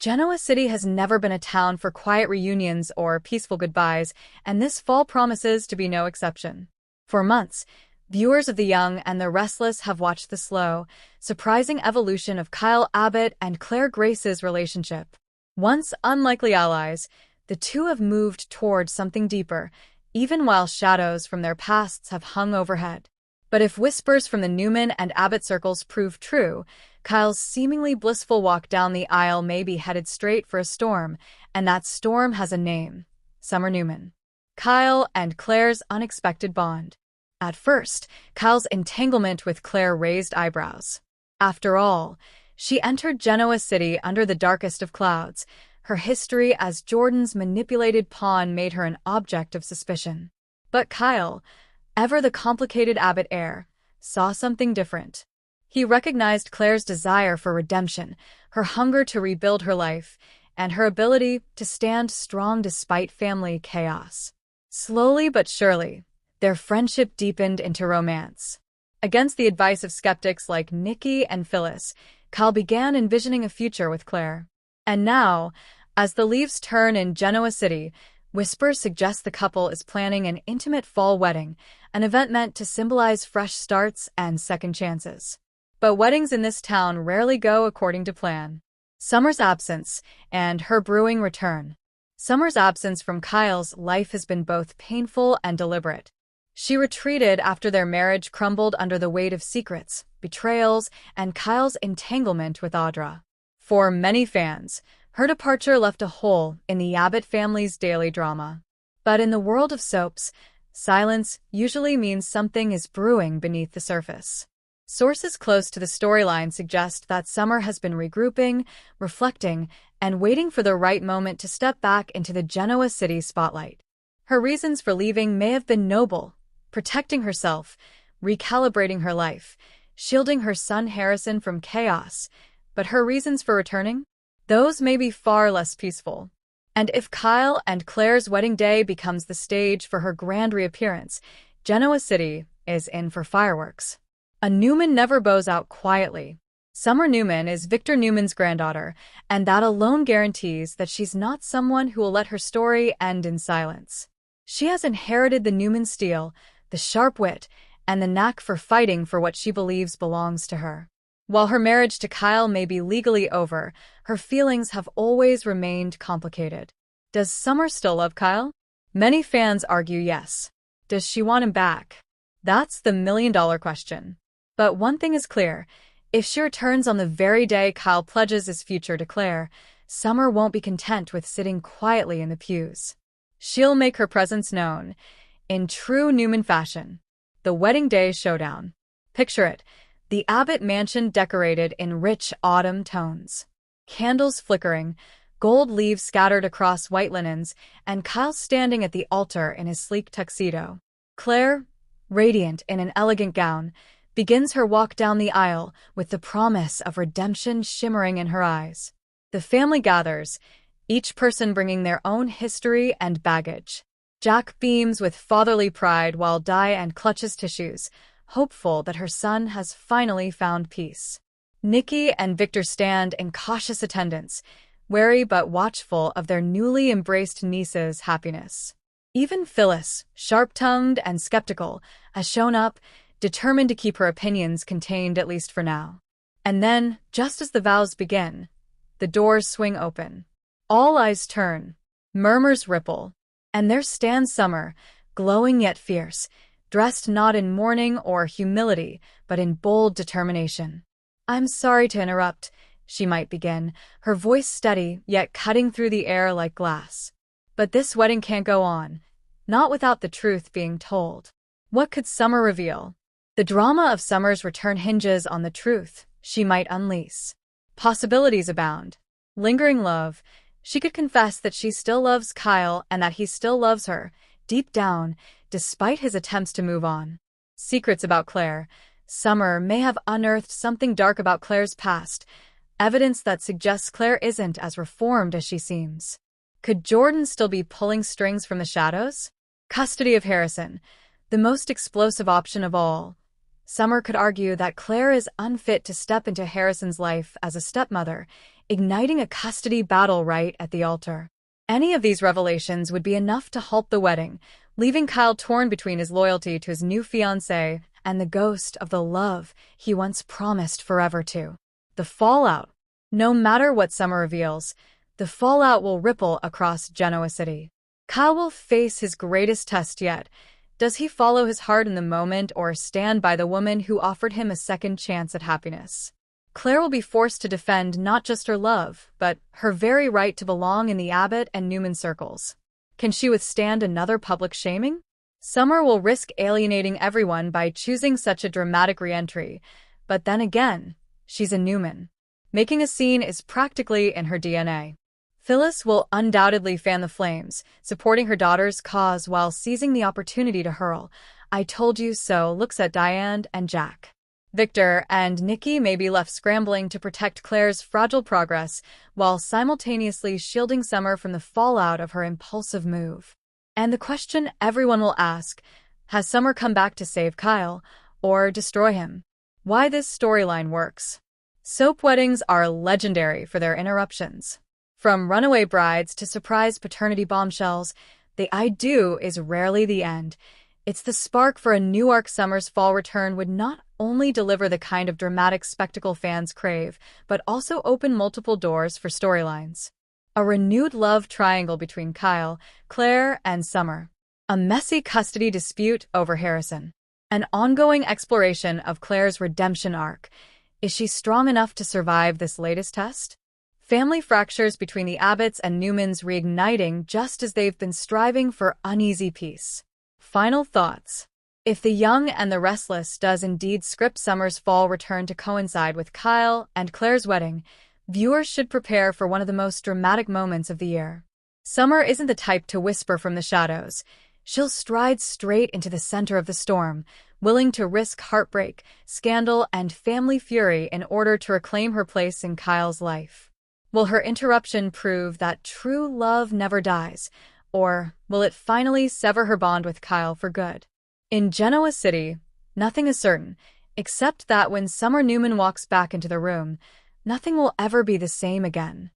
Genoa City has never been a town for quiet reunions or peaceful goodbyes, and this fall promises to be no exception. For months, viewers of The Young and the Restless have watched the slow, surprising evolution of Kyle Abbott and Claire Grace's relationship. Once unlikely allies, the two have moved toward something deeper, even while shadows from their pasts have hung overhead. But if whispers from the Newman and Abbott circles prove true, Kyle's seemingly blissful walk down the aisle may be headed straight for a storm, and that storm has a name: Summer Newman. Kyle and Claire's unexpected bond. At first, Kyle's entanglement with Claire raised eyebrows. After all, she entered Genoa City under the darkest of clouds. Her history as Jordan's manipulated pawn made her an object of suspicion. But Kyle, ever the complicated Abbott heir, saw something different. He recognized Claire's desire for redemption, her hunger to rebuild her life, and her ability to stand strong despite family chaos. Slowly but surely, their friendship deepened into romance. Against the advice of skeptics like Nikki and Phyllis, Kyle began envisioning a future with Claire. And now, as the leaves turn in Genoa City, whispers suggest the couple is planning an intimate fall wedding, an event meant to symbolize fresh starts and second chances. But weddings in this town rarely go according to plan. Summer's absence and her brewing return. Summer's absence from Kyle's life has been both painful and deliberate. She retreated after their marriage crumbled under the weight of secrets, betrayals, and Kyle's entanglement with Audra. For many fans, her departure left a hole in the Abbott family's daily drama. But in the world of soaps, silence usually means something is brewing beneath the surface. Sources close to the storyline suggest that Summer has been regrouping, reflecting, and waiting for the right moment to step back into the Genoa City spotlight. Her reasons for leaving may have been noble: protecting herself, recalibrating her life, shielding her son Harrison from chaos. But her reasons for returning? Those may be far less peaceful. And if Kyle and Claire's wedding day becomes the stage for her grand reappearance, Genoa City is in for fireworks. A Newman never bows out quietly. Summer Newman is Victor Newman's granddaughter, and that alone guarantees that she's not someone who will let her story end in silence. She has inherited the Newman steel, the sharp wit, and the knack for fighting for what she believes belongs to her. While her marriage to Kyle may be legally over, her feelings have always remained complicated. Does Summer still love Kyle? Many fans argue yes. Does she want him back? That's the million-dollar question. But one thing is clear: if she returns on the very day Kyle pledges his future to Claire, Summer won't be content with sitting quietly in the pews. She'll make her presence known, in true Newman fashion. The wedding day showdown. Picture it: the Abbott mansion decorated in rich autumn tones. Candles flickering, gold leaves scattered across white linens, and Kyle standing at the altar in his sleek tuxedo. Claire, radiant in an elegant gown, begins her walk down the aisle with the promise of redemption shimmering in her eyes. The family gathers, each person bringing their own history and baggage. Jack beams with fatherly pride while Diane clutches tissues, hopeful that her son has finally found peace. Nikki and Victor stand in cautious attendance, wary but watchful of their newly embraced niece's happiness. Even Phyllis, sharp-tongued and skeptical, has shown up, determined to keep her opinions contained at least for now. And then, just as the vows begin, the doors swing open. All eyes turn, murmurs ripple, and there stands Summer, glowing yet fierce, dressed not in mourning or humility, but in bold determination. "I'm sorry to interrupt," she might begin, her voice steady yet cutting through the air like glass. "But this wedding can't go on, not without the truth being told." What could Summer reveal? The drama of Summer's return hinges on the truth she might unleash. Possibilities abound. Lingering love. She could confess that she still loves Kyle and that he still loves her, deep down, despite his attempts to move on. Secrets about Claire. Summer may have unearthed something dark about Claire's past, evidence that suggests Claire isn't as reformed as she seems. Could Jordan still be pulling strings from the shadows? Custody of Harrison, the most explosive option of all. Summer could argue that Claire is unfit to step into Harrison's life as a stepmother, igniting a custody battle right at the altar. Any of these revelations would be enough to halt the wedding, leaving Kyle torn between his loyalty to his new fiancée and the ghost of the love he once promised forever to. The fallout. No matter what Summer reveals, the fallout will ripple across Genoa City. Kyle will face his greatest test yet. Does he follow his heart in the moment or stand by the woman who offered him a second chance at happiness? Claire will be forced to defend not just her love, but her very right to belong in the Abbott and Newman circles. Can she withstand another public shaming? Summer will risk alienating everyone by choosing such a dramatic re-entry, but then again, she's a Newman. Making a scene is practically in her DNA. Phyllis will undoubtedly fan the flames, supporting her daughter's cause while seizing the opportunity to hurl "I told you so" looks at Diane and Jack. Victor and Nikki may be left scrambling to protect Claire's fragile progress while simultaneously shielding Summer from the fallout of her impulsive move. And the question everyone will ask, has Summer come back to save Kyle or destroy him? Why this storyline works. Soap weddings are legendary for their interruptions. From runaway brides to surprise paternity bombshells, the "I do" is rarely the end. It's the spark for a new arc. Summer's fall return would not only deliver the kind of dramatic spectacle fans crave, but also open multiple doors for storylines. A renewed love triangle between Kyle, Claire, and Summer. A messy custody dispute over Harrison. An ongoing exploration of Claire's redemption arc. Is she strong enough to survive this latest test? Family fractures between the Abbotts and Newmans reigniting just as they've been striving for uneasy peace. Final thoughts. If The Young and the Restless does indeed script Summer's fall return to coincide with Kyle and Claire's wedding, viewers should prepare for one of the most dramatic moments of the year. Summer isn't the type to whisper from the shadows. She'll stride straight into the center of the storm, willing to risk heartbreak, scandal, and family fury in order to reclaim her place in Kyle's life. Will her interruption prove that true love never dies, or will it finally sever her bond with Kyle for good? In Genoa City, nothing is certain, except that when Summer Newman walks back into the room, nothing will ever be the same again.